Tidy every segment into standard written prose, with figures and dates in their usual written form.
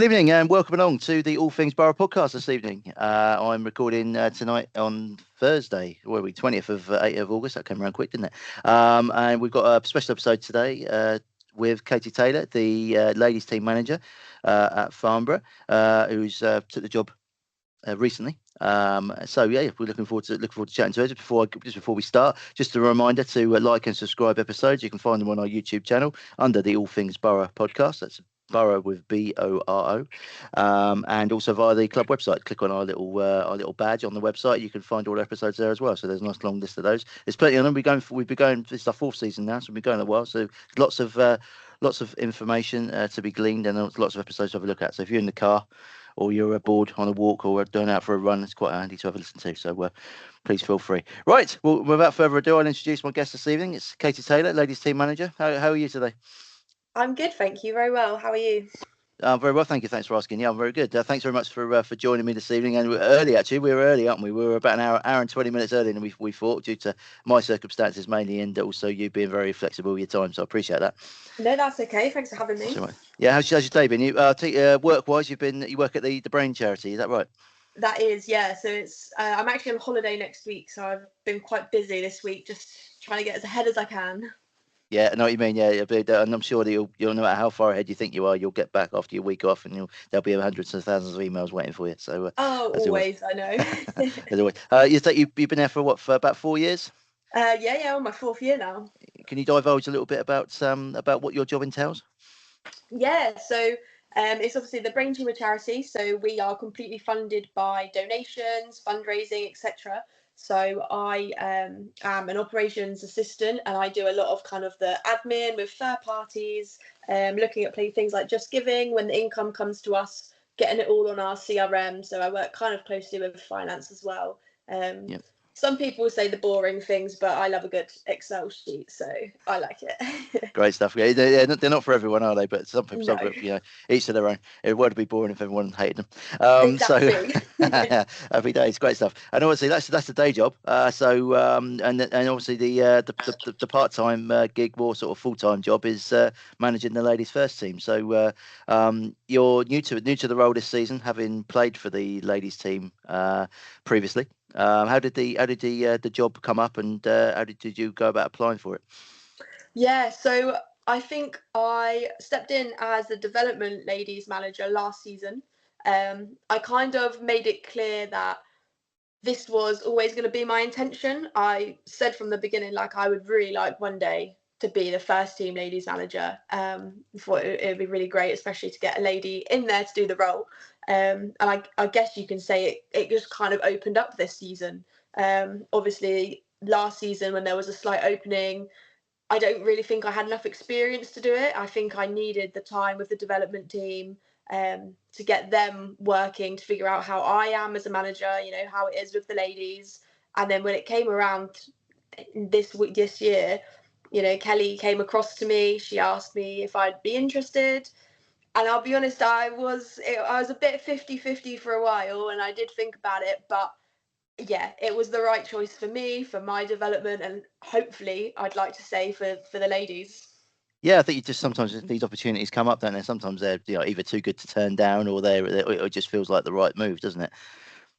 Good evening and welcome along to the All Things Borough podcast this evening. I'm recording tonight on Thursday, 20th of August. That came around quick, didn't it? And we've got a special episode today with Katie Taylor, the ladies team manager at Farnborough, who's took the job recently. So yeah, we're looking forward to chatting to her. Just before we start, just a reminder to like and subscribe episodes. You can find them on our YouTube channel under the All Things Borough podcast. That's Borough with BORO, and also via the club website. Click on our little badge on the website. You can find all the episodes there as well. So there's a nice long list of those. There's plenty of them. We've been going. This is our fourth season now, so we've been going a while. So lots of information to be gleaned and lots of episodes to have a look at. So if you're in the car or you're bored on a walk or going out for a run, it's quite handy to have a listen to. So please feel free. Right. Well, without further ado, I'll introduce my guest this evening. It's Katie Taylor, ladies team manager. How are you today? I'm good, thank you. Very well. How are you? Very well, thank you. Thanks for asking. Yeah, I'm very good. Thanks very much for joining me this evening. And we're early, actually. We were early, aren't we? We were about an hour and 20 minutes earlier than we thought, due to my circumstances mainly, and also you being very flexible with your time. So I appreciate that. No, that's okay. Thanks for having me. Yeah, how's your day been? You work-wise, you work at the Brain charity. Is that right? That is, yeah. So it's I'm actually on holiday next week, so I've been quite busy this week, just trying to get as ahead as I can. Yeah, I know what you mean. Yeah, and I'm sure that you'll no matter how far ahead you think you are, you'll get back after your week off, and there'll be hundreds of thousands of emails waiting for you. So always, I know. As always. You've been there for about 4 years? Yeah, on my fourth year now. Can you divulge a little bit about what your job entails? Yeah, so it's obviously the Brain Tumor charity, so we are completely funded by donations, fundraising, etc. So I am an operations assistant, and I do a lot of kind of the admin with third parties, looking at things like Just Giving when the income comes to us, getting it all on our CRM. So I work kind of closely with finance as well. Yep. Some people say the boring things, but I love a good Excel sheet, so I like it. Great stuff. Yeah, they're not for everyone, are they? But some people, No. Each to their own. It would be boring if everyone hated them. Exactly. So every day, it's great stuff. And obviously, that's the day job. And obviously the part-time gig, more sort of full-time job, is managing the ladies' first team. So you're new to the role this season, having played for the ladies' team previously. How did the job come up, and how did you go about applying for it? Yeah, so I think I stepped in as the development ladies manager last season. I kind of made it clear that this was always going to be my intention. I said from the beginning, like, I would really like one day to be the first team ladies manager. Thought it would be really great, especially to get a lady in there to do the role. And I guess you can say it just kind of opened up this season. Obviously, last season when there was a slight opening, I don't really think I had enough experience to do it. I think I needed the time with the development team to get them working, to figure out how I am as a manager, how it is with the ladies. And then when it came around this year, Kelly came across to me. She asked me if I'd be interested. And I'll be honest, I was a bit 50-50 for a while, and I did think about it, but yeah, it was the right choice for me, for my development, and hopefully, I'd like to say, for the ladies. Yeah, I think you just sometimes these opportunities come up, don't they? Sometimes they're either too good to turn down, or it just feels like the right move, doesn't it?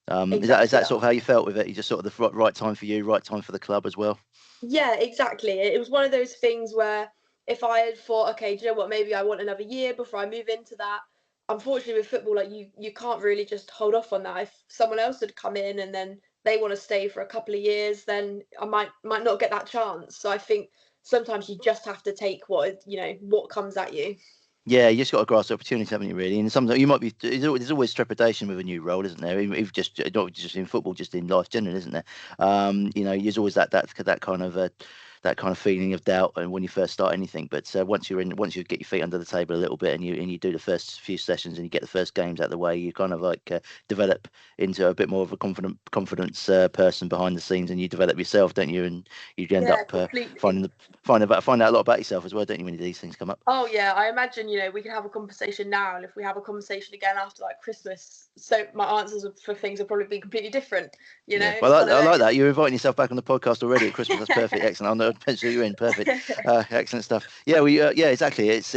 Exactly. Is that sort of how you felt with it? You just sort of the right time for you, right time for the club as well? Yeah, exactly. It was one of those things where if I had thought, okay, do you know what, maybe I want another year before I move into that. Unfortunately, with football, like you can't really just hold off on that. If someone else had come in and then they want to stay for a couple of years, then I might not get that chance. So I think sometimes you just have to take what comes at you. Yeah, you just got to grasp the opportunity, haven't you, really? And sometimes you might be. There's always trepidation with a new role, isn't there? Even just not just in football, just in life generally, isn't there? There's always that kind of feeling of doubt, and when you first start anything. But once you get your feet under the table a little bit, and you do the first few sessions, and you get the first games out of the way, you kind of like develop into a bit more of a confidence person behind the scenes, and you develop yourself, don't you? And you end up find out a lot about yourself as well, don't you, when these things come up? Oh yeah, I imagine we can have a conversation now, and if we have a conversation again after like Christmas, so my answers for things will probably be completely different. Yeah. Well, I like that. You're inviting yourself back on the podcast already at Christmas. That's perfect. Excellent. I'll pencil you in. Perfect. Excellent stuff. Yeah, exactly. It's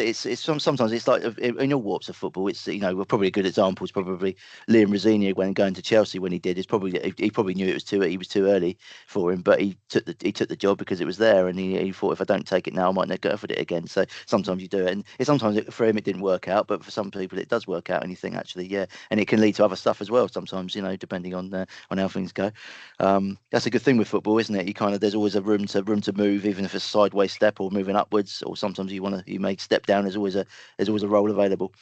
sometimes it's like in all warps of football. It's well, probably a good example is probably Liam Rosenior when going to Chelsea when he did. It's probably he probably knew he was too early for him, but he took the job because it was there, and he thought if I don't take it now, I might not go for it again. So sometimes you do it, and sometimes for him it didn't work out, but for some people it does work out, and you think actually and it can lead to other stuff as well. Sometimes depending on how things go. That's a good thing with football, isn't it? You kind of there's always a room to move, even if it's a sideways step or moving upwards, or sometimes you may step down. There's always a role available.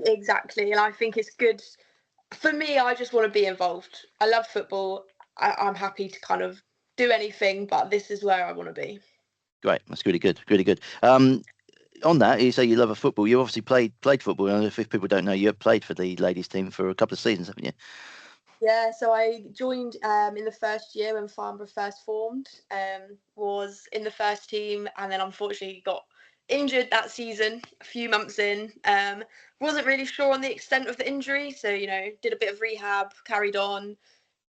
Exactly, and I think it's good. For me, I just want to be involved. I love football. I'm happy to kind of do anything, but this is where I want to be. Great, that's really good, really good. On that, you say you love a football. You obviously played football. And if people don't know, you have played for the ladies team for a couple of seasons, haven't you? Yeah, so I joined in the first year when Farnborough first formed. Was in the first team, and then unfortunately got injured that season. A few months in, wasn't really sure on the extent of the injury, so did a bit of rehab, carried on,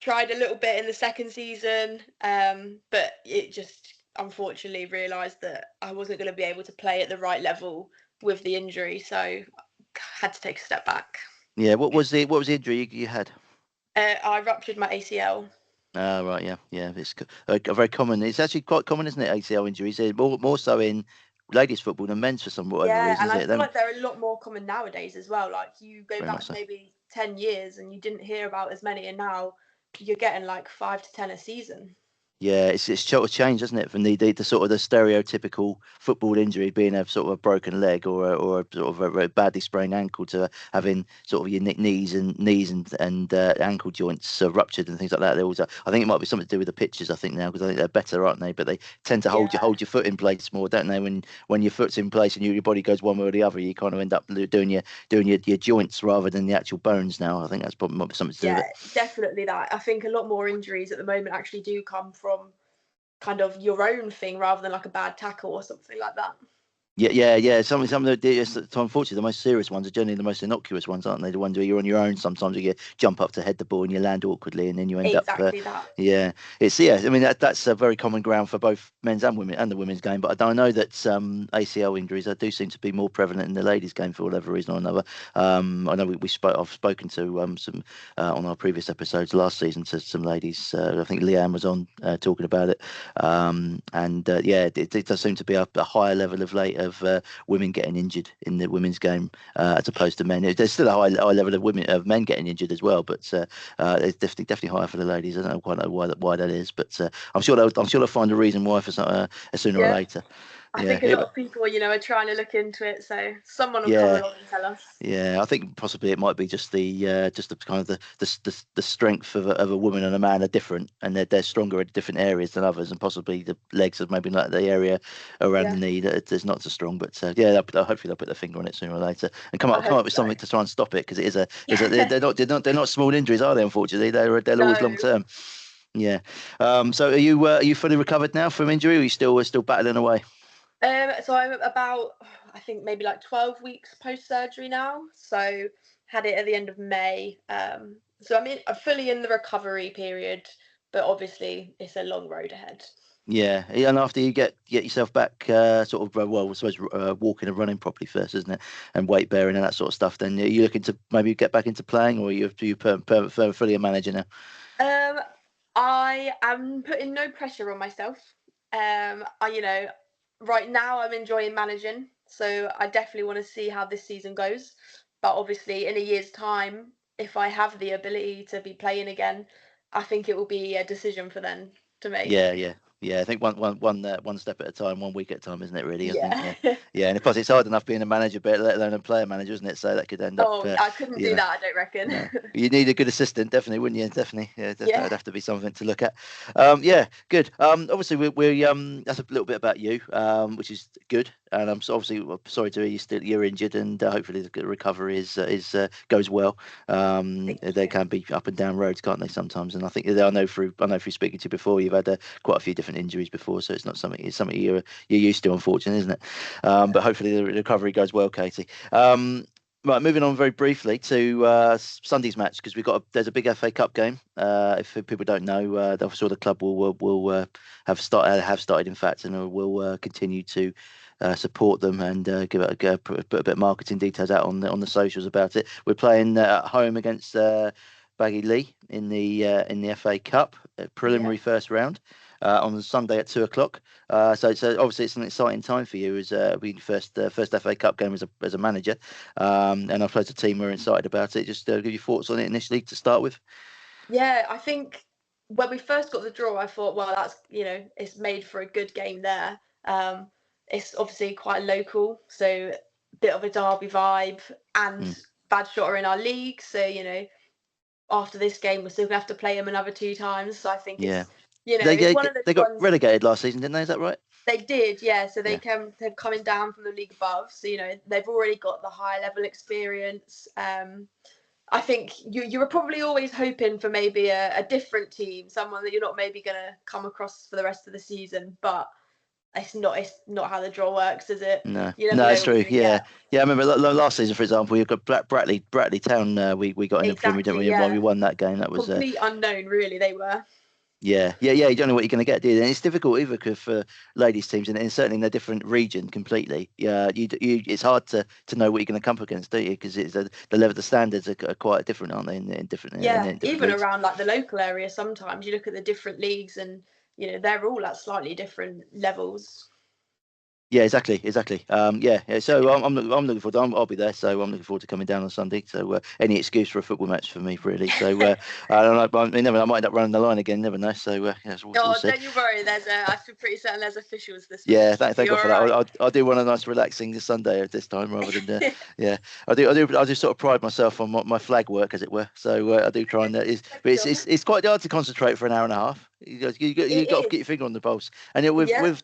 tried a little bit in the second season, but it just unfortunately realised that I wasn't going to be able to play at the right level with the injury, so had to take a step back. Yeah. What was the injury you had? I ruptured my ACL. Ah, right, yeah. It's a very common. It's actually quite common, isn't it? ACL injuries. More so in ladies football than men's for some whatever Yeah, reason, and is I it? feel Them like they're a lot more common nowadays as well. Like you go very much back so. maybe 10 years and you didn't hear about as many, and now you're getting like 5 to 10 a season. Yeah, it's sort of changed, hasn't it, from the sort of the stereotypical football injury being a sort of a broken leg or a sort of a badly sprained ankle to having sort of your knees and ankle joints ruptured and things like that. There was I think it might be something to do with the pitches. I think now because I think they're better, aren't they? But they tend to Yeah, hold your foot in place more, don't they? When your foot's in place and your body goes one way or the other, you kind of end up doing your joints rather than the actual bones. Now, I think that's probably might be something to do with yeah, it. definitely that. I think a lot more injuries at the moment actually do come from kind of your own thing rather than like a bad tackle or something like that. Yeah. Some of unfortunately the most serious ones are generally the most innocuous ones, aren't they? The ones where you're on your own. Sometimes you jump up to head the ball and you land awkwardly, and then you end up. Exactly that. Yeah, I mean that's a very common ground for both men's and women and the women's game. But I know that ACL injuries do seem to be more prevalent in the ladies' game for whatever reason or another. I know I've spoken to some on our previous episodes last season to some ladies. I think Leanne was on talking about it. It does seem to be a higher level of women getting injured in the women's game as opposed to men. There's still a high level of men getting injured as well, but it's definitely higher for the ladies. I don't quite know why that is, but I'm sure they'll find a reason why for sooner or Yeah, later. I Yeah, think a lot of people, are trying to look into it, so someone will come yeah. along and tell us. Yeah, I think possibly it might be just the kind of the strength of a woman and a man are different, and they're stronger in different areas than others, and possibly the legs are maybe like the area around the Yeah, knee that is not so strong. But hopefully they'll put their finger on it sooner or later and I come up hope with so. something to try and stop it because it is a Yeah. they're not small injuries, are they? Unfortunately, they're always long No. term. Yeah. So are you fully recovered now from injury, or are you still battling away? So I'm about, I think maybe like 12 weeks post surgery now. So had it at the end of May. So I'm fully in the recovery period, but obviously it's a long road ahead. Yeah, and after you get yourself back, sort of, I suppose walking and running properly first, isn't it? And weight bearing and that sort of stuff. Then you're looking to maybe get back into playing, or you fully a manager now? Um, I am putting no pressure on myself. Right now I'm enjoying managing, so I definitely want to see how this season goes. But obviously, in a year's time, if I have the ability to be playing again, I think it will be a decision for them to make. Yeah. I think one step at a time, 1 week at a time, isn't it? Really, I think. Yeah. Yeah. And plus, it's hard enough being a manager, but let alone a player manager, isn't it? So that could end up, Oh, I couldn't you do know. that, I don't reckon. No, you need a good assistant, definitely, wouldn't you? Definitely, yeah, Yeah. that'd have to be something to look at. Yeah, good. Obviously, that's a little bit about you, which is good. And I'm obviously sorry to hear you're injured, and hopefully the recovery is goes well. Thank They you. can be up and down roads, can't they? Sometimes, and I think I know through speaking to you before, you've had quite a few different injuries before, so it's something you're used to, unfortunately, isn't it? But hopefully the recovery goes well, Katie. Right, moving on very briefly to Sunday's match because there's a big FA Cup game. If people don't know, obviously the club will have started in fact, and will continue to support them and put a bit of marketing details out on the socials about it. We're playing at home against Baggy Lee in the FA Cup Yeah. preliminary first round on Sunday at 2 o'clock. So obviously it's an exciting time for you as being first FA Cup game as a manager. And I've played a team. We're excited about it. Just give your thoughts on it initially to start with. Yeah, I think when we first got the draw, I thought, well, that's, it's made for a good game there. It's obviously quite local, so bit of a derby vibe, and Mm. Badshot are in our league, so after this game we're still gonna have to play them another 2 times. So I think Yeah, it's one of those they got ones. relegated last season, didn't they? Is that right? They did, yeah. So Yeah. they're coming down from the league above, so they've already got the high level experience. I think you were probably always hoping for maybe a different team, someone that you're not maybe going to come across for the rest of the season, but it's not how the draw works, is it? No, You never no, know it's what you're true. going to Yeah, get. yeah. I remember last season, for example, you've got Bratley Town. We got in the preliminary, didn't Exactly, we? And we yeah. won that game. That was Complete unknown, really, they were. yeah. You don't know what you're going to get, do you? And it's difficult either for ladies teams, and certainly in a different region completely. Yeah, it's hard to know what you're going to come up against, don't you? Because it's the standards are quite different, aren't they? In different Yeah, different even leagues. around like the local area, sometimes you look at the different leagues and, they're all at slightly different levels. Yeah, exactly. Yeah. So I'm looking forward. I'll be there. So I'm looking forward to coming down on Sunday. So any excuse for a football match for me, really. So I don't know. But I might end up running the line again. Never know. So yeah, we'll Oh, see. don't you worry. I feel pretty certain there's officials this Yeah, week. thank God You're for all that. right. I'll do one a nice relaxing Sunday at this time rather than yeah. I do sort of pride myself on my flag work, as it were. So I do try and but it's quite hard to concentrate for an hour and a half. You got to It get your is. finger on the pulse. And Yeah. with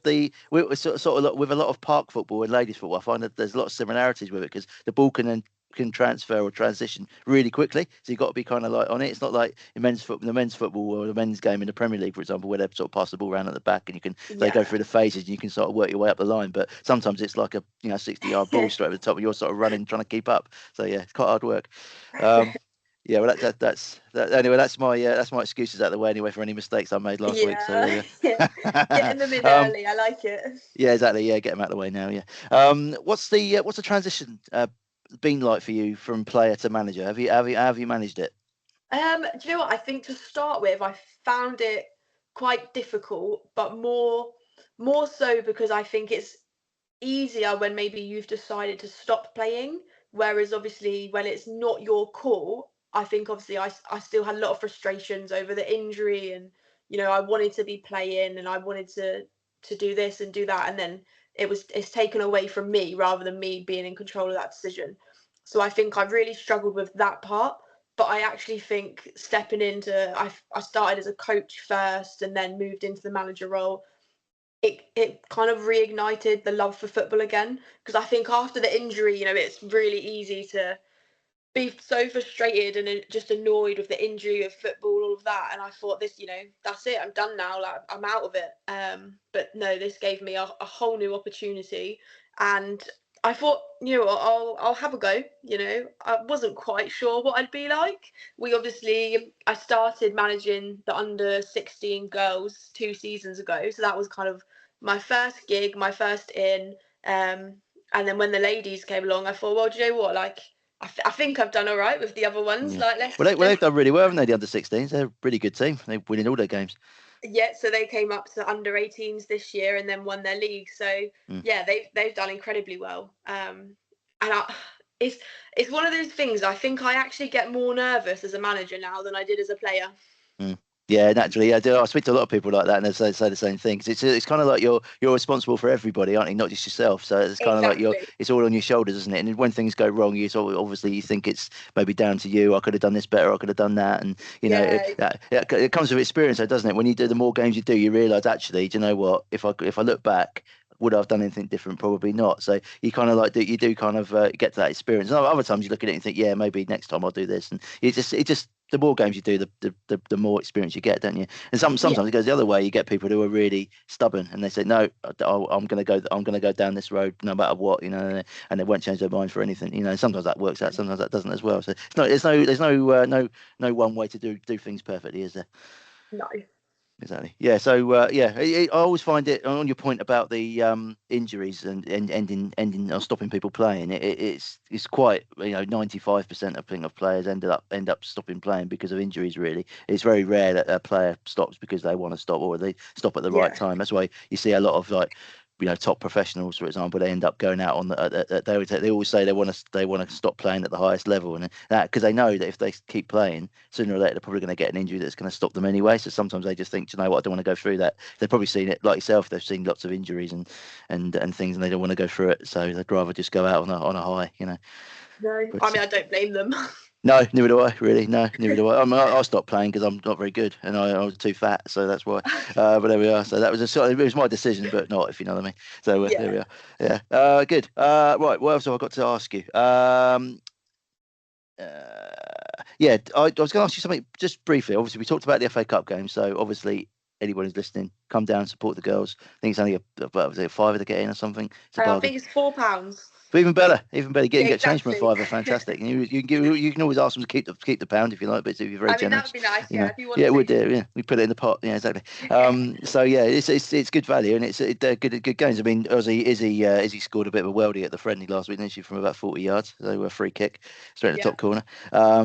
sort of with a lot of park football and ladies football, I find that there's a lot of similarities with it because the ball can transfer or transition really quickly. So you've got to be kind of like on it. It's not like in the men's football or the men's game in the Premier League, for example, where they sort of pass the ball around at the back and they go Yeah. through the phases and you can sort of work your way up the line. But sometimes it's like a 60-yard ball straight over the top and you're sort of running trying to keep up. So yeah, it's quite hard work. Um, yeah, well that's anyway. That's my excuses out of the way anyway for any mistakes I made last week. So Yeah. Getting them in um, early. I like it. yeah, exactly. Yeah, get them out of the way now. Yeah. What's the transition been like for you from player to manager? Have you managed it? Do you know what? I think to start with, I found it quite difficult, but more so because I think it's easier when maybe you've decided to stop playing. Whereas obviously when it's not your call, I think obviously I still had a lot of frustrations over the injury, and I wanted to be playing and I wanted to do this and do that, and then it's taken away from me rather than me being in control of that decision. So I think I've really struggled with that part. But I actually think stepping into I started as a coach first and then moved into the manager role. It kind of reignited the love for football again, because I think after the injury, it's really easy to be so frustrated and just annoyed with the injury of football, all of that. And I thought this, that's it. I'm done now. Like I'm out of it. But no, this gave me a whole new opportunity, and I thought, I'll have a go. I wasn't quite sure what I'd be like. I started managing the under 16 girls 2 seasons ago, so that was kind of my first gig, my first in. And then when the ladies came along, I thought, well, do you know what? Like, I think I've done all right with the other ones. Yeah. Like, They've done really well, haven't they? The under 16s. They're a really good team. They're winning all their games. yeah. So they came up to under 18s this year and then won their league. So Mm. yeah, they've done incredibly well. And it's one of those things. I think I actually get more nervous as a manager now than I did as a player. Mm. Yeah, naturally. Yeah, I speak to a lot of people like that, and they say the same thing. 'Cause it's kind of like you're responsible for everybody, aren't you? Not just yourself. So it's kind of like Exactly. it's all on your shoulders, isn't it? And when things go wrong, obviously you think it's maybe down to you. I could have done this better. I could have done that, and Yeah. it comes with experience, though, doesn't it? When you do the more games you do, you realise actually, do you know what? If I look back, would I have done anything different? Probably not. So you kind of like you do kind of get to that experience. And other times you look at it and think, yeah, maybe next time I'll do this. And it just the more games you do, the more experience you get, don't you? And Yeah, sometimes it goes the other way. You get people who are really stubborn and they say, no, I'm going to go. I'm going to go down this road no matter what, and they won't change their mind for anything. And sometimes that works out, sometimes that doesn't as well. So there's no one way to do things perfectly, is there? no, Exactly. Yeah. So I always find it on your point about the injuries and ending or stopping people playing. It's quite 95% of players end up stopping playing because of injuries. Really, it's very rare that a player stops because they want to stop or they stop at the right yeah, time. That's why you see a lot of top professionals, for example, they end up going out on they always say they want to stop playing at the highest level, and that because they know that if they keep playing, sooner or later they're probably going to get an injury that's going to stop them anyway. So sometimes they just think, you know what, I don't want to go through that. They've probably seen it like yourself. They've seen lots of injuries and things, and they don't want to go through it. So they'd rather just go out on a high. no. I But mean, I don't blame them. no, neither do I, really. No, neither do I. I stopped playing because I'm not very good and I was too fat, so that's why. But there we are. So that was it was my decision, but not if you know what I mean. So there Yeah. we are. Yeah. Good. Right. What else have I got to ask you? Yeah, I was going to ask you something just briefly. Obviously, we talked about the FA Cup game, so obviously anyone who's listening, come down and support the girls. I think it's only a fiver to get in or something. It's a I bargain. think it's £4. But even better, Yeah, get change from a exactly. fiver, fantastic. And you can always ask them to keep the pound if you like, but if you're very I mean, that would generous, be nice. Yeah, if you want yeah, it would to. do. Yeah, we put it in the pot. Yeah, exactly. So yeah, it's good value and they're good games. I mean, Izzy scored a bit of a worldie at the friendly last week, didn't she, from about 40 yards? So a free kick straight in the Yeah. top corner.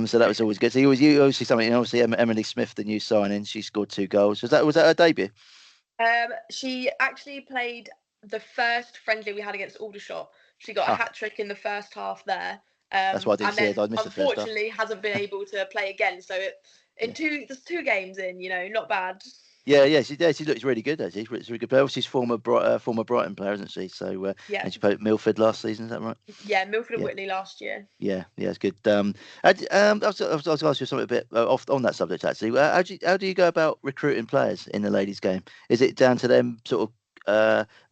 So that was always good. So you obviously something. Obviously Emily Smith, the new signing, she scored 2 goals. Was that her debut? She actually played the first friendly we had against Aldershot. She got a Ah, hat trick in the first half there, that's why I didn't and see it. then I missed the first half. unfortunately hasn't been able to play again. So Yeah. there's 2 games in, not bad. Yeah. She looks really good. Actually, she's really good. But she's former Brighton player, isn't she? So Yeah, and she played at Milford last season. Is that right? yeah, Milford and Yeah. Whitley last year. Yeah, it's good. I was going to ask you something a bit off on that subject actually. How do you go about recruiting players in the ladies' game? Is it down to them sort of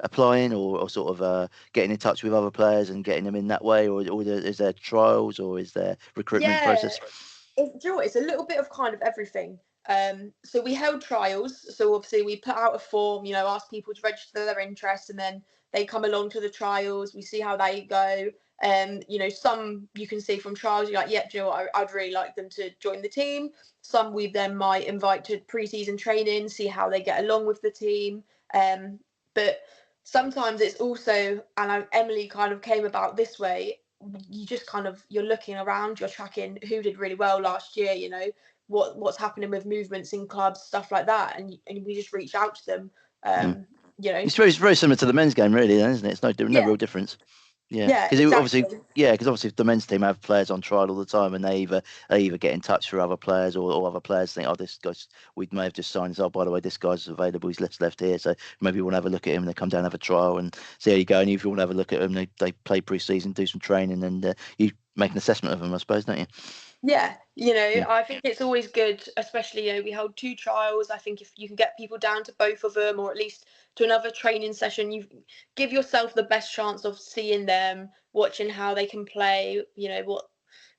applying or sort of getting in touch with other players and getting them in that way, or is there trials or is there recruitment Yeah, process? do you know what? It's a little bit of kind of everything. So we held trials. So obviously we put out a form, ask people to register their interest, and then they come along to the trials. We see how they go. Some you can see from trials, you're like, yeah, do you know what? I'd really like them to join the team. Some we then might invite to pre-season training, see how they get along with the team. But sometimes it's also, and Emily kind of came about this way. You just kind of you're looking around, you're tracking who did really well last year, what's happening with movements in clubs, stuff like that, and we just reach out to them. Mm. um It's very similar to the men's game, really, then, isn't it? It's no yeah, real difference. Yeah, yeah, because obviously, exactly. the men's team have players on trial all the time, and they either get in touch for other players, or other players think, oh, this guy's we may have just signed. Oh, by the way, this guy's available. He's left here, so maybe we want to have a look at him. And they come down, have a trial, and see how you go. And if you want to have a look at him, they play pre-season, do some training, and you make an assessment of them, I suppose, don't you? Yeah, Yeah. I think it's always good, especially, we held 2 trials. I think if you can get people down to both of them, or at least to another training session, you give yourself the best chance of seeing them, watching how they can play,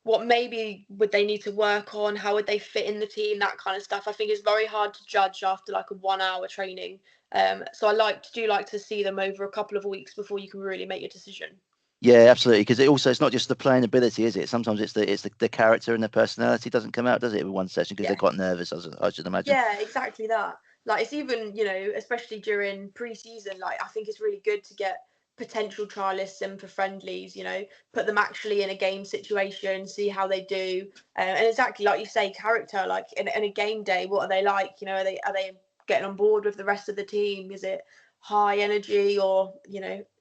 what maybe would they need to work on, how would they fit in the team, that kind of stuff. I think it's very hard to judge after like a 1 hour training. So I like to see them over a couple of weeks before you can really make your decision. Yeah, absolutely. Because it's not just the playing ability, is it? Sometimes it's the character and the personality doesn't come out, does it, in one session because they're Yeah. quite nervous, I should imagine. Yeah, exactly that. Like it's even, especially during pre-season, like I think it's really good to get potential trialists in for friendlies, put them actually in a game situation, see how they do. And exactly like you say, character, like in a game day, what are they like? Are they getting on board with the rest of the team? Is it high energy, or,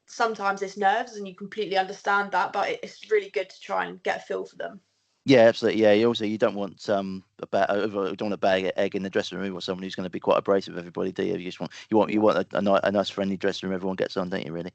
sometimes it's nerves, and you completely understand that, but it's really good to try and get a feel for them. Yeah, absolutely. Yeah, you don't want you don't want a bag egg in the dressing room or someone who's going to be quite abrasive with everybody, do you? You just want a nice friendly dressing room. Everyone gets on, don't you? Really?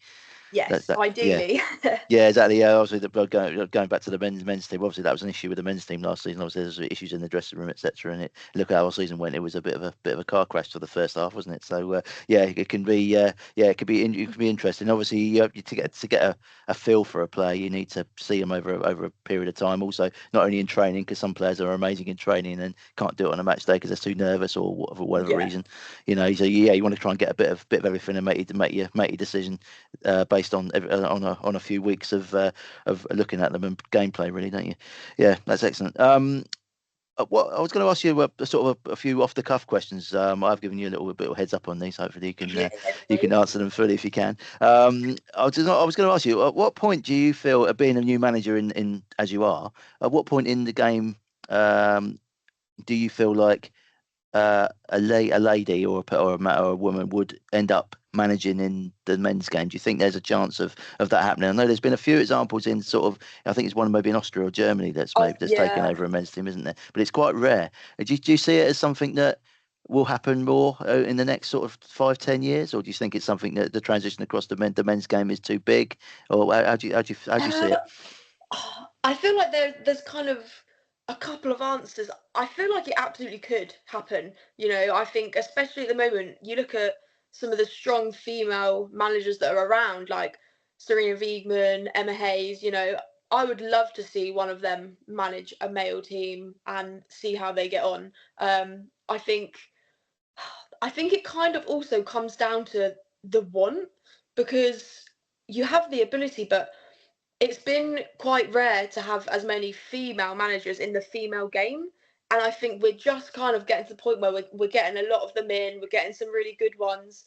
Yes, Yeah. ideally. Yeah, exactly. Yeah, obviously, going back to the men's team. Obviously, that was an issue with the men's team last season. Obviously, there's issues in the dressing room, etc. And look how our season went. It was a bit of a car crash for the first half, wasn't it? So yeah, it can be it can be interesting. Obviously, to get a feel for a player, you need to see them over a period of time. Also, not only in training, because some players are amazing in training and can't do it on a match day because they're too nervous or for whatever Yeah. reason. So yeah, you want to try and get a bit of everything and make your decision based on on a few weeks of looking at them and gameplay, really, don't you? Yeah, that's excellent. What I was going to ask you sort of a few off the cuff questions. I've given you a little bit of heads up on these. Hopefully, Yeah, you can answer them fully if you can. I was going to ask you, at what point do you feel, being a new manager in as you are, at what point in the game do you feel like a lady or a woman would end up managing in the men's game? Do you think there's a chance of that happening? I know there's been a few examples in sort of, I think it's one maybe in Austria or Germany that's taken yeah. over a men's team, isn't there? But it's quite rare. Do you see it as something that will happen more in the next sort of 5-10 years, or do you think it's something that the transition across the men's game is too big, or how do you see Uh, it? I feel like there's kind of a couple of answers. I feel like it absolutely could happen. I think especially at the moment, you look at some of the strong female managers that are around, like Serena Wiegman, Emma Hayes. I would love to see one of them manage a male team and see how they get on. I think it kind of also comes down to the want, because you have the ability, but it's been quite rare to have as many female managers in the female game. And I think we're just kind of getting to the point where we're getting a lot of them in, we're getting some really good ones.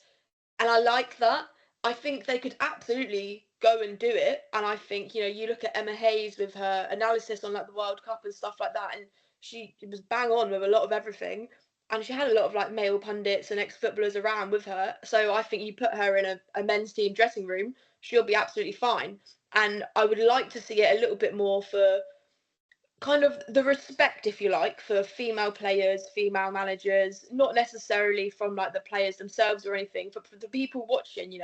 And I like that. I think they could absolutely go and do it. And I think, you look at Emma Hayes with her analysis on like the World Cup and stuff like that, and she was bang on with a lot of everything. And she had a lot of like male pundits and ex-footballers around with her. So I think you put her in a men's team dressing room, she'll be absolutely fine. And I would like to see it a little bit more for kind of the respect, if you like, for female players, female managers, not necessarily from like the players themselves or anything, but for the people watching.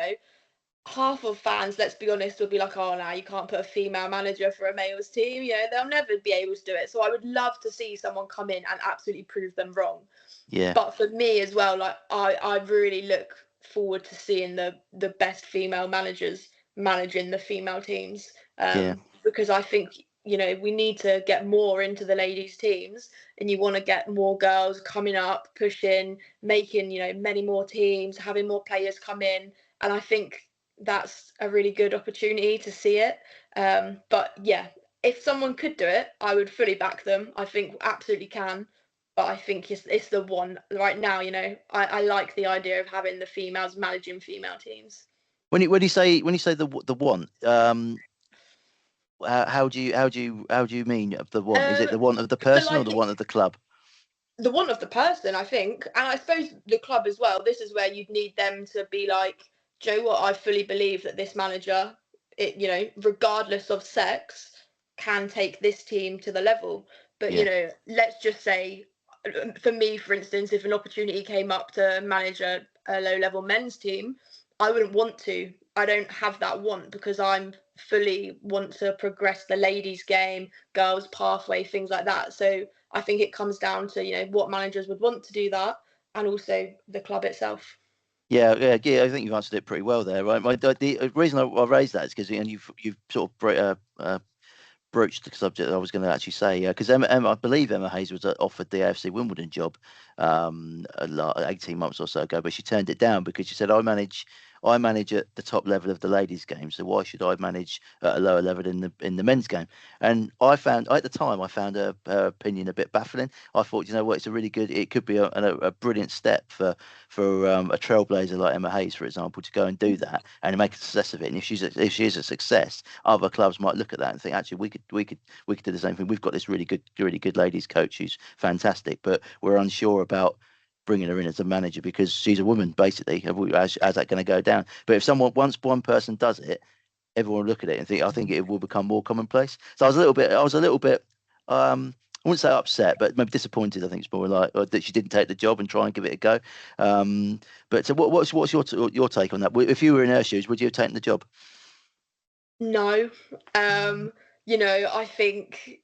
Half of fans, let's be honest, will be like, oh, no, you can't put a female manager for a male's team. They'll never be able to do it. So I would love to see someone come in and absolutely prove them wrong. Yeah, But for me as well, like I really look forward to seeing the best female managers managing the female teams, yeah, because I think we need to get more into the ladies teams, and you want to get more girls coming up, pushing, making many more teams, having more players come in, and I think that's a really good opportunity to see it. But yeah, if someone could do it, I would fully back them. I think absolutely can, but I think it's the one right now. I like the idea of having the females managing female teams. when you say the one, how do you mean the want? Is it Um, the want of the so person or the like want of the club? the one of the person, I think, and I suppose the club as well. This is where you'd need them to be like, Joe, what I fully believe that this manager, regardless of sex, can take this team to the level. But Yeah, let's just say, for me, for instance, if an opportunity came up to manage a low-level men's team, I wouldn't want to. I don't have that want, because I'm fully want to progress the ladies' game, girls' pathway, things like that. So I think it comes down to what managers would want to do that, and also the club itself. yeah. I think you've answered it pretty well there, right? The reason I raised that is because you've sort of broached the subject that I was going to actually say, because I believe Emma Hayes was offered the AFC Wimbledon job 18 months or so ago, but she turned it down because she said, I manage at the top level of the ladies' game, so why should I manage at a lower level in the men's game? And at the time I found her opinion a bit baffling. I thought, what, it could be a brilliant step for a trailblazer like Emma Hayes, for example, to go and do that and make a success of it. And if she is a success, other clubs might look at that and think, actually, we could do the same thing. We've got this really good ladies coach who's fantastic, but we're unsure about bringing her in as a manager because she's a woman, basically. How's that going to go down? But if once one person does it, everyone will look at it and think, I think it will become more commonplace. So I was a little bit, I wouldn't say upset, but maybe disappointed. I think it's more like that she didn't take the job and try and give it a go. But so what's your take on that? If you were in her shoes, would you have taken the job? No. I think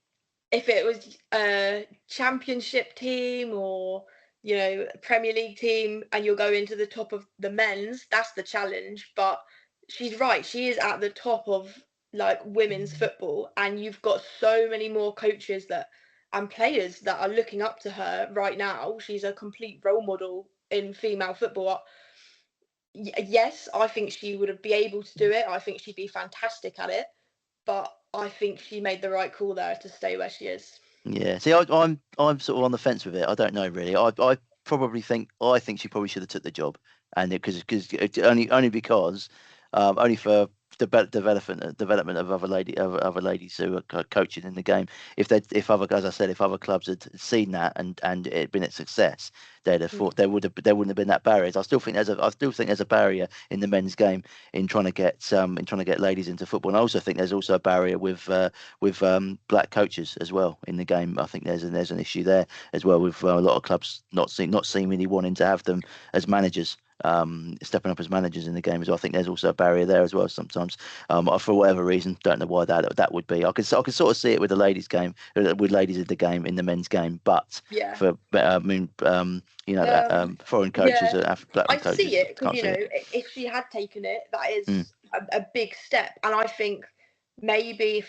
if it was a championship team or a Premier League team and you're going to the top of the men's, that's the challenge. But she's right, she is at the top of like women's football, and you've got so many more coaches that and players that are looking up to her right now. She's a complete role model in female football. Yes, I think she would be able to do it. I think she'd be fantastic at it, but I think she made the right call there to stay where she is. Yeah. See, I'm sort of on the fence with it. I don't know really. I probably think she probably should have took the job, and because only because only for development of other ladies who are coaching in the game. If other, as I said, if other clubs had seen that and it had been a success, they'd have thought there wouldn't have been that barriers. I still think there's a barrier in the men's game in trying to get ladies into football, and I also think there's also a barrier with black coaches as well in the game. I think there's an issue there as well with a lot of clubs not seemingly wanting to have them as managers, stepping up as managers in the game as well. I think there's also a barrier there as well sometimes, for whatever reason. Don't know why that would be. I can sort of see it with the ladies game, with ladies in the game, in the men's game, but Yeah. for foreign coaches, Yeah. black I coaches, see it because can't see it. if she had taken it, that Mm. is a big step, and I think maybe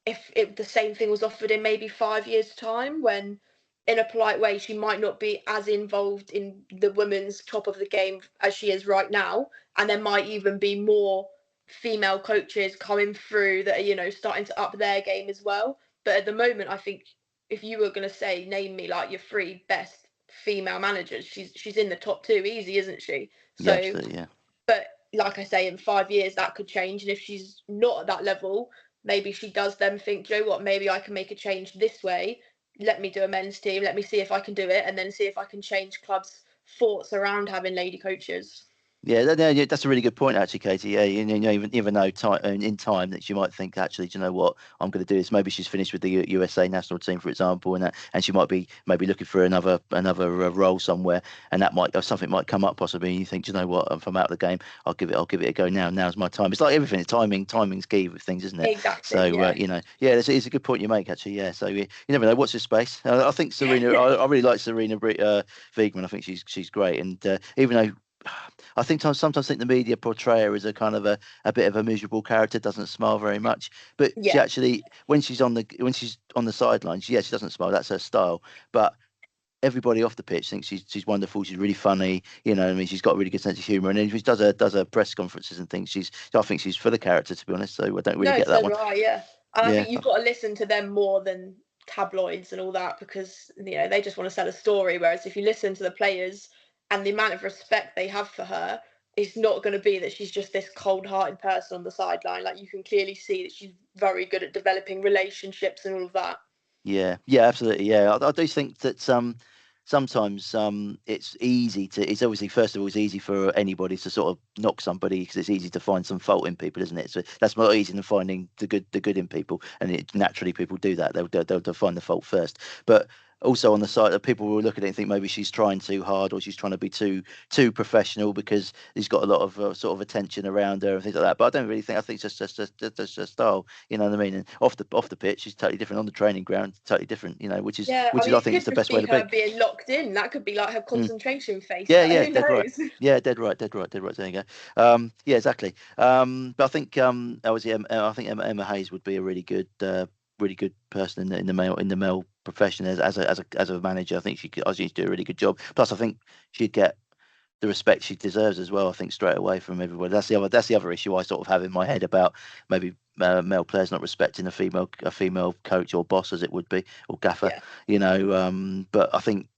if the same thing was offered in maybe 5 years' time, when in a polite way she might not be as involved in the women's top of the game as she is right now, and there might even be more female coaches coming through that are starting to up their game as well. But at the moment, I think if you were going to say name me like your three best female managers, she's in the top two easy, isn't she? Yeah, So, absolutely. Yeah. but like I say, in 5 years that could change, and if she's not at that level, maybe she does then think, you know what, maybe I can make a change this way. Let me do a men's team. Let me see if I can do it, and then see if I can change clubs' thoughts around having lady coaches. Yeah, that's a really good point, actually, Katie. Yeah, even though in time that you might think, actually, do you know what, I'm going to do this. Maybe she's finished with the USA national team, for example, and she might be maybe looking for another role somewhere, and that might something might come up possibly. And you think, do you know what, if I'm out of the game, I'll give it a go now. Now's my time. It's like everything. Timing's key with things, isn't it? Exactly. So Yeah. yeah, it's a good point you make, actually. Yeah. So you never know. What's his space? I think Serena. I really like Serena Wiegman. I think she's great, and even though. I think sometimes think the media portray her as a kind of a bit of a miserable character, doesn't smile very much. But she Yeah. actually, when she's on the sidelines, yes, she doesn't smile. That's her style. But everybody off the pitch thinks she's wonderful. She's really funny. I mean, she's got a really good sense of humour. And then she does her press conferences and things. I think she's for the character, to be honest. So I don't really No, get so that one. do I. Yeah, and I Yeah. think you've got to listen to them more than tabloids and all that, because they just want to sell a story. Whereas if you listen to the players and the amount of respect they have for her, it's not going to be that she's just this cold-hearted person on the sideline. Like, you can clearly see that she's very good at developing relationships and all of that. Yeah, yeah, absolutely. Yeah, I do think that sometimes it's it's obviously, first of all, it's easy for anybody to sort of knock somebody because it's easy to find some fault in people, isn't it? So that's more easy than finding the good in people, and naturally people do that. They'll find the fault first, but also on the side of people will look at it and think maybe she's trying too hard, or she's trying to be too professional because he's got a lot of sort of attention around her and things like that. But I don't really think. I think it's just her style. You know what I mean? And off the pitch, she's totally different. On the training ground, totally different. Which is Yeah, I mean, I it think is could the just best way be to be. her being locked in. That could be like her Mm. concentration face. Yeah, Like, yeah, who dead right. knows? Yeah, dead right, dead right, dead right. There you go. Yeah, exactly. But I think I think Emma Hayes would be a really good person in the male profession as a manager. I think she'd do a really good job. Plus, I think she'd get the respect she deserves as well. I think straight away from everybody. That's the other issue I sort of have in my head about maybe male players not respecting a female coach or boss, as it would be, or gaffer. Yeah. But I think.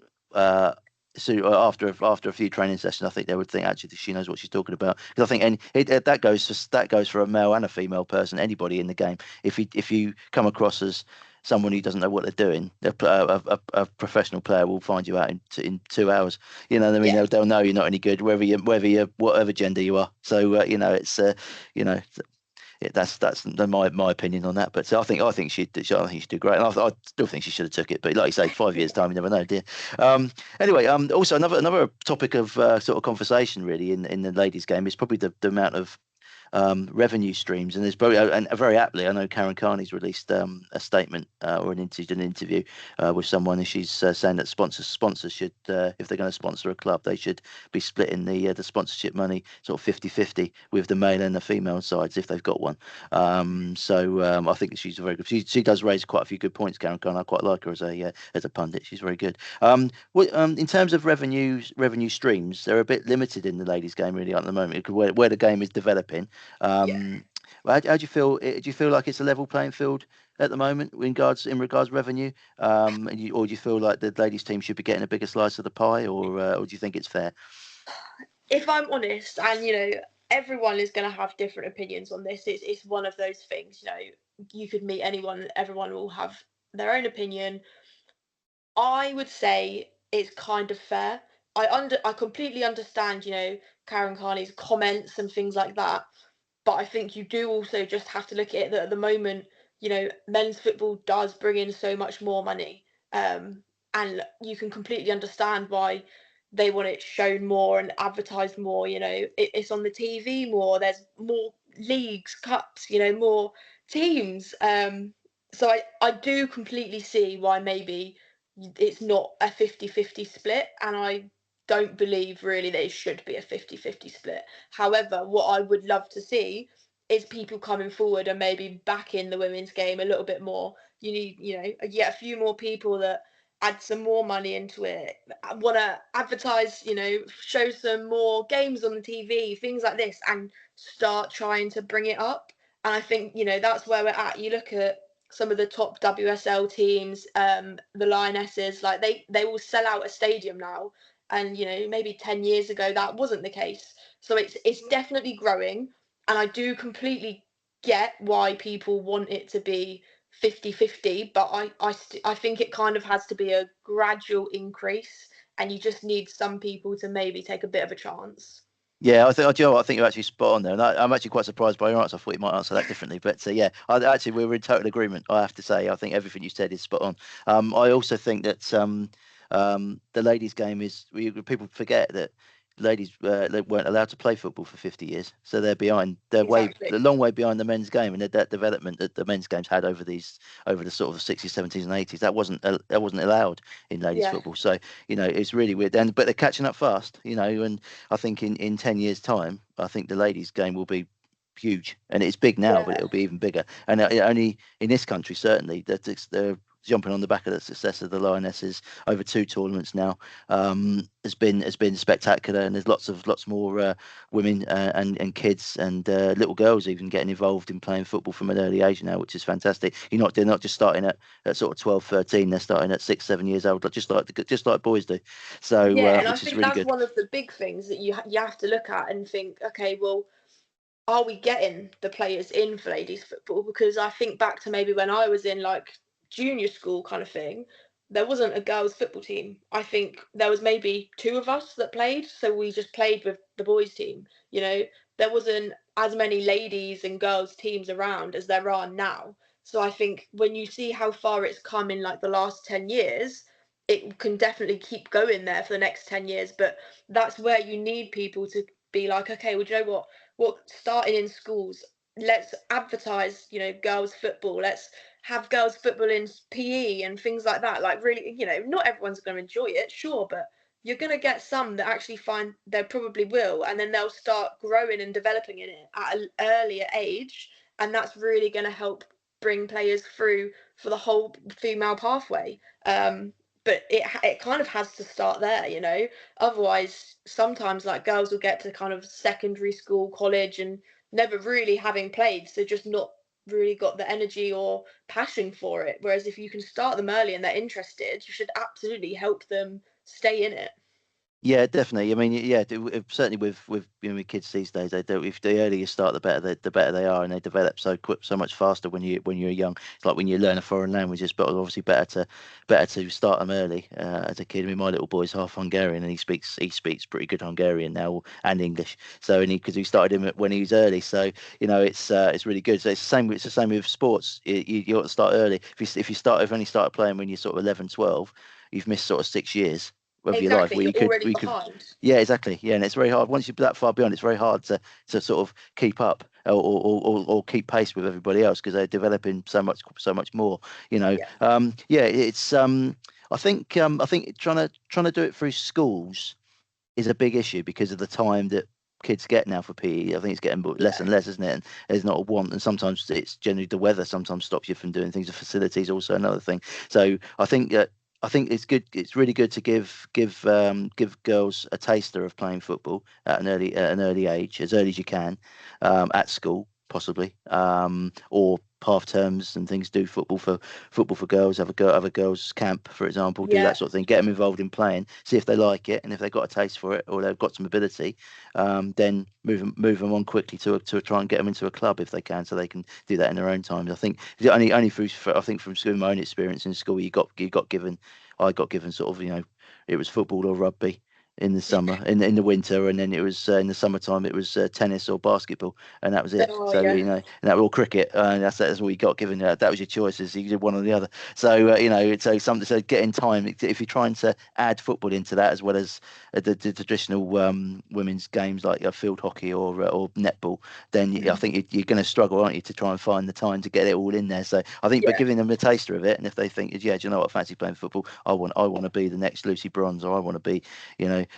So after a few training sessions, I think they would think actually that she knows what she's talking about. Because I think that goes for a male and a female person, anybody in the game. If you come across as someone who doesn't know what they're doing, a professional player will find you out in 2 hours. You know what I mean? Yeah. They'll know you're not any good, whatever gender you are. So it's that's my opinion on that. But so I think she'd do great, and I still think she should have took it. But like you say, 5 years time, you never know, dear. Anyway, also another topic of sort of conversation really in the ladies' game is probably the amount of revenue streams. And there's very, and very aptly, I know Karen Carney's released a statement or an interview with someone, and she's saying that sponsors should, if they're going to sponsor a club, they should be splitting the sponsorship money sort of 50-50 with the male and the female sides if they've got one. I think she's very good. She does raise quite a few good points, Karen Carney. I quite like her as a pundit. She's very good. In terms of revenue streams, they're a bit limited in the ladies' game really at the moment, where the game is developing. Yeah. How do you feel? Do you feel like it's a level playing field at the moment in regards revenue? Or do you feel like the ladies' team should be getting a bigger slice of the pie, or do you think it's fair? If I'm honest, and everyone is going to have different opinions on this. It's one of those things. You could meet anyone, everyone will have their own opinion. I would say it's kind of fair. I completely understand, Karen Carney's comments and things like that. But I think you do also just have to look at it that at the moment, men's football does bring in so much more money. And you can completely understand why they want it shown more and advertised more. It's on the TV more. There's more leagues, cups, more teams. So I do completely see why maybe it's not a 50-50 split. And I don't believe really that it should be a 50-50 split. However, what I would love to see is people coming forward and maybe back in the women's game a little bit more. You need, get a few more people that add some more money into it, want to advertise, show some more games on the TV, things like this, and start trying to bring it up. And I think, that's where we're at. You look at some of the top WSL teams, the Lionesses, like they will sell out a stadium now. And, maybe 10 years ago, that wasn't the case. So it's definitely growing. And I do completely get why people want it to be 50-50, but I think it kind of has to be a gradual increase, and you just need some people to maybe take a bit of a chance. Yeah, I think you're actually spot on there, and I'm actually quite surprised by your answer. I thought you might answer that differently, but yeah, we're in total agreement. I have to say, I think everything you said is spot on. I also think that the ladies' game people forget that ladies they weren't allowed to play football for 50 years, so they're behind. They're Exactly. a long way behind the men's game, and that development that the men's games had over the sort of 60s, 70s, and 80s that wasn't allowed in ladies' Yeah. football. So it's really weird, but they're catching up fast. And I think in 10 years' time, I think the ladies' game will be huge, and it's big now, but Yeah. it'll be even bigger. And only in this country, certainly, that they're jumping on the back of the success of the Lionesses over 2 tournaments now. Has been spectacular, and there's lots more women and kids and little girls even getting involved in playing football from an early age now, which is fantastic. They're not just starting at sort of 12, 13. They're starting at 6, 7 years old, just like boys do. So Yeah, and I which is think really that's good. one of the big things that you have to look at and think, okay, well, are we getting the players in for ladies football? Because I think back to maybe when I was in like junior school kind of thing, there wasn't a girls football team. I think there was maybe 2 of us that played, so we just played with the boys team. There wasn't as many ladies and girls teams around as there are now. So I think when you see how far it's come in like the last 10 years, it can definitely keep going there for the next 10 years. But that's where you need people to be like, okay, well, do you know what, starting in schools, let's advertise, girls football. Let's have girls football in PE and things like that. Like really, not everyone's going to enjoy it, sure, but you're going to get some that actually find they probably will, and then they'll start growing and developing in it at an earlier age, and that's really going to help bring players through for the whole female pathway. But it kind of has to start there. Otherwise, sometimes like girls will get to kind of secondary school, college, and never really having played, so just not really got the energy or passion for it. Whereas if you can start them early and they're interested, you should absolutely help them stay in it. Yeah, definitely. I mean, yeah, certainly with with kids these days, they do. If the earlier you start, the better they are, and they develop so much faster when you're young. It's like when you learn a foreign language, it's obviously better to start them early as a kid. I mean, my little boy's half Hungarian, and he speaks pretty good Hungarian now and English. So because we started him when he was early, so it's really good. So it's the same with sports. You ought to start early. If you only started playing when you're sort of 11, 12, you've missed sort of 6 years. of your life Exactly, where you're you could already we could. behind. Yeah, exactly. Yeah, and it's very hard once you're that far beyond. It's very hard to sort of keep up or keep pace with everybody else because they're developing so much more. Yeah, Yeah, it's I think trying to do it through schools is a big issue because of the time that kids get now for PE. I think it's getting less yeah, and less, isn't it? And there's not a want, and sometimes it's generally the weather sometimes stops you from doing things. The facilities also another thing. So I think it's good. It's really good to give girls a taster of playing football at an early age, as early as you can, at school possibly, or half terms and things. Do football for girls. Have a girls camp, for example. Do yeah. that sort of thing. Get them involved in playing. See if they like it, and if they've got a taste for it or they've got some ability, then move them on quickly to try and get them into a club if they can, so they can do that in their own times. I think only through I think from school, my own experience in school, you got given. I got given sort of it was football or rugby in the summer, in the winter, and then it was in the summertime it was tennis or basketball, and that was it. Oh So yeah, and that was all cricket, and that's all you got given. That was your choices. You did one or the other. So so getting time if you're trying to add football into that as well as the traditional women's games like field hockey or netball, then I Mhm. think you're going to struggle, aren't you, to try and find the time to get it all in there. So I think by Yeah. giving them a taster of it, and if they think, yeah, do you know what, I fancy playing football, I want to be the next Lucy Bronze, or I want to be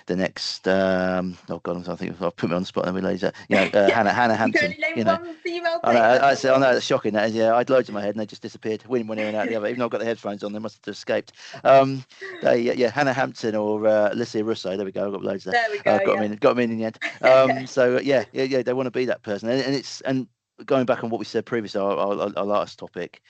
the next oh god, I think I've put me on the spot. Let me ladies, Hannah You can Hampton. only name one female I know, player. That's a I lot. know that's shocking. That is, yeah. I had loads in my head and they just disappeared, one ear and out the other. Even though I've got the headphones on, they must have just escaped. Um, yeah, Hannah Hampton or Alicia Russo. There we go. I've got loads there. There we go. Got them Yeah. in the end. So yeah. They want to be that person, and going back on what we said previously, our last topic,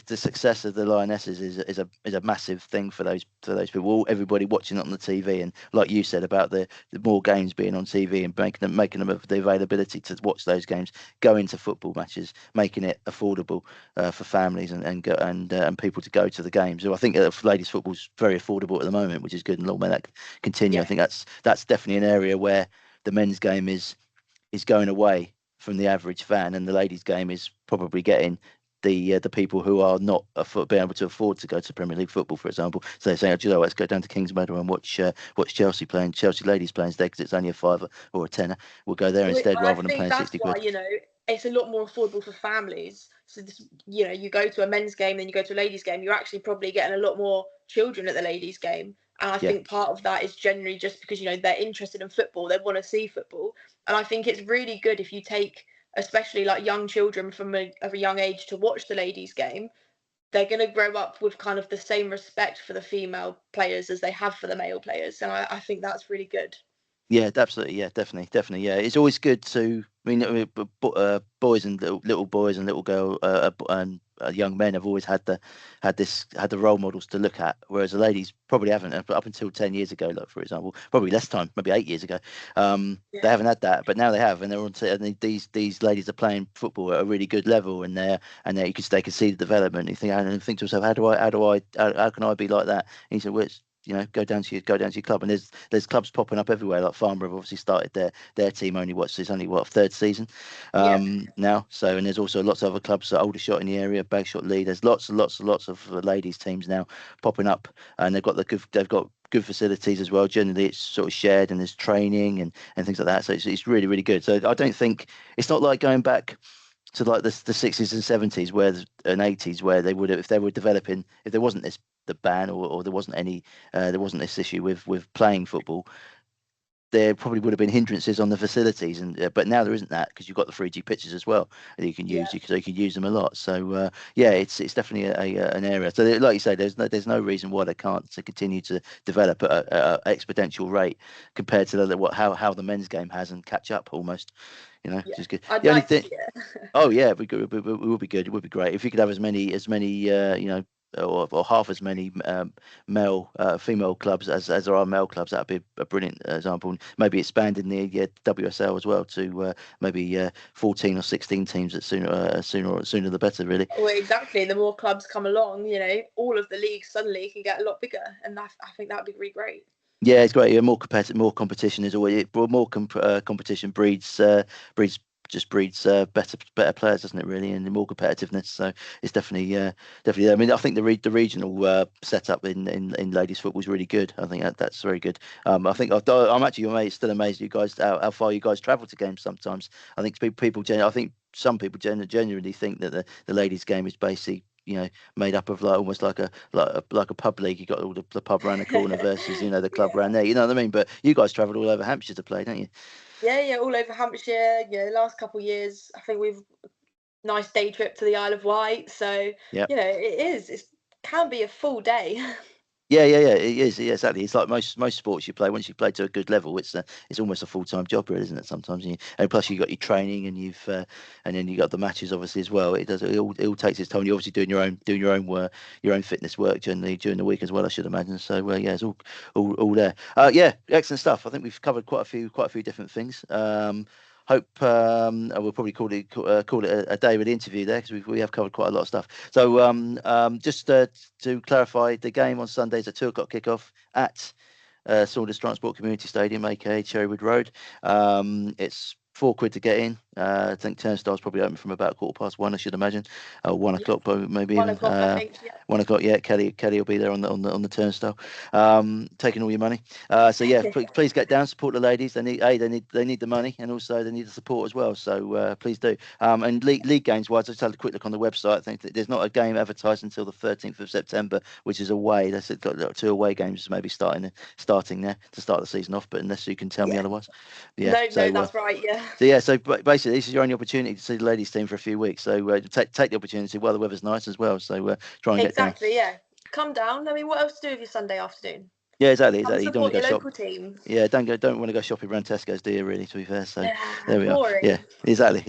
the success of the Lionesses is a massive thing for those people. Everybody watching it on the TV, and like you said about the more games being on TV and making them of the availability to watch those games, go into football matches, making it affordable for families and people to go to the games. So I think ladies football's very affordable at the moment, which is good, and long may that continue. I Yeah. think that's definitely an area where the men's game is going away from the average fan, and the ladies' game is probably getting the people who are not being able to afford to go to Premier League football, for example. So they're saying, oh, do you know what, let's go down to Kings Meadow and watch Chelsea ladies playing instead because it's only a fiver or a tenner. We'll go there instead I rather than think paying that's 60 why, quid. it's a lot more affordable for families. So this, you go to a men's game, then you go to a ladies' game, you're actually probably getting a lot more children at the ladies' game. And I Yeah. think part of that is generally just because, they're interested in football, they want to see football. And I think it's really good if you take, especially like young children of a young age to watch the ladies' game. They're going to grow up with kind of the same respect for the female players as they have for the male players. And I think that's really good. Yeah, absolutely. Yeah, definitely. Yeah, it's always good to. Boys and little boys and little girl and young men have always had the role models to look at, whereas the ladies probably haven't. Up until 10 years ago, like for example, probably less time, maybe 8 years ago, they Yeah. haven't had that. But now they have, and they're and these ladies are playing football at a really good level, and they can see the development. You think to yourself, how can I be like that? And you say, well, go down to your club, and there's clubs popping up everywhere. Like Farnborough have obviously started their team it's only third season Yeah. now. So, and there's also lots of other clubs, Aldershot in the area, Bagshot Lee. There's lots of ladies teams now popping up, and they've got good facilities as well. Generally, it's sort of shared, and there's training and things like that. So it's really really good. So I don't think it's not like going back to like the 60s and 70s and 80s where they would have, if they were developing, if there wasn't the ban or there wasn't this issue with playing football, there probably would have been hindrances on the facilities, and but now there isn't that because you've got the 3G pitches as well that you can use. Yeah. You can use them a lot. So yeah, it's definitely an area. So like you say, there's no reason why they can't to continue to develop at a exponential rate compared to how the men's game has, and catch up almost. Which Yeah. is good. I'd The only like to thing. see it. Oh yeah, it would be good. It would be great if you could have as many or half as many female clubs as there are male clubs. That'd be a brilliant example. And maybe expanding the WSL as well to maybe 14 or 16 teams at sooner the better, really. Well, exactly. The more clubs come along, all of the leagues suddenly can get a lot bigger, and I think that would be really great. Yeah, it's great. Yeah, more competition is always more competition breeds just breeds better players, doesn't it? Really, and more competitiveness. So it's definitely definitely. I mean, I think the regional setup in ladies football is really good. I think that's very good. I think I'm actually still amazed you guys how far you guys travel to games sometimes. I think I think some people genuinely think that the ladies game is basically made up of like almost like a pub league. You got all the pub around the corner versus the club Yeah. around there. You know what I mean? But you guys travelled all over Hampshire to play, don't you? Yeah, all over Hampshire. The last couple of years, I think we've nice day trip to the Isle of Wight. So Yeah. it can be a full day. Yeah. It is. Yeah, exactly. It's like most sports you play. Once you play to a good level, it's almost a full-time job, really, isn't it? Sometimes, and plus you got your training, and then you got the matches, obviously, as well. It all takes its time. You're obviously doing your own work, your own fitness work during the week as well, I should imagine. So yeah, it's all there. Yeah, excellent stuff. I think we've covered quite a few different things. Hope we'll probably call it a day with the interview there, because we have covered quite a lot of stuff. So just to clarify, the game on Sunday is a 2 o'clock kickoff at Saunders Transport Community Stadium, aka Cherrywood Road. It's £4 to get in. I think turnstiles probably open from about 1:15, I should imagine. 1 o'clock, maybe One even. o'clock, I think. Yeah. 1 o'clock. Yeah, Kelly will be there on the turnstile, taking all your money. So yeah, please get down, support the ladies. They need the money, and also they need the support as well. So please do. And league games wise, I just had a quick look on the website. I think that there's not a game advertised until the 13th of September, which is away. That's got 2 away games maybe starting there to start the season off. But unless you can tell me Yeah. otherwise, yeah. No, that's right. Yeah. So yeah, so basically, this is your only opportunity to see the ladies team for a few weeks. So take the opportunity while the weather's nice as well. So try and get down. Exactly. Yeah. Come down. I mean, what else to do with your Sunday afternoon? Yeah, exactly. Come You don't want support to go your shop. local teams. Yeah, don't want to go shopping around Tesco's, do you? Really, to be fair. So Yeah. there we are. Boring. Yeah, exactly.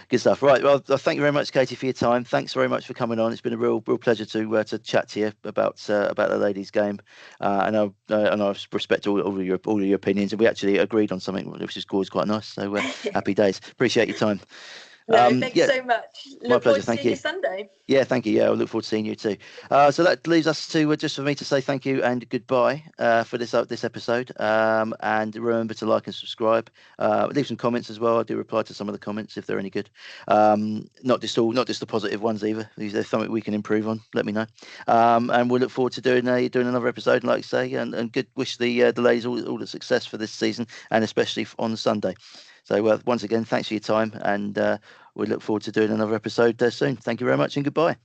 Good stuff. Right. Well, thank you very much, Katie, for your time. Thanks very much for coming on. It's been a real pleasure to chat to you about the ladies' game. And I respect all of your opinions. And we actually agreed on something, which is always quite nice. So happy days. Appreciate your time. No, thanks Yeah, so much. my Look pleasure. forward to Thank seeing you. you Sunday. Yeah, thank you. Yeah, I look forward to seeing you too. So that leaves us to just for me to say thank you and goodbye for this episode. And remember to like and subscribe. Leave some comments as well. I do reply to some of the comments if they're any good. Not just the positive ones either. If there's something we can improve on, let me know. And we'll look forward to doing another episode, and like I say, and good wish the ladies all the success for this season, and especially on Sunday. So once again, thanks for your time, and we look forward to doing another episode soon. Thank you very much, and goodbye.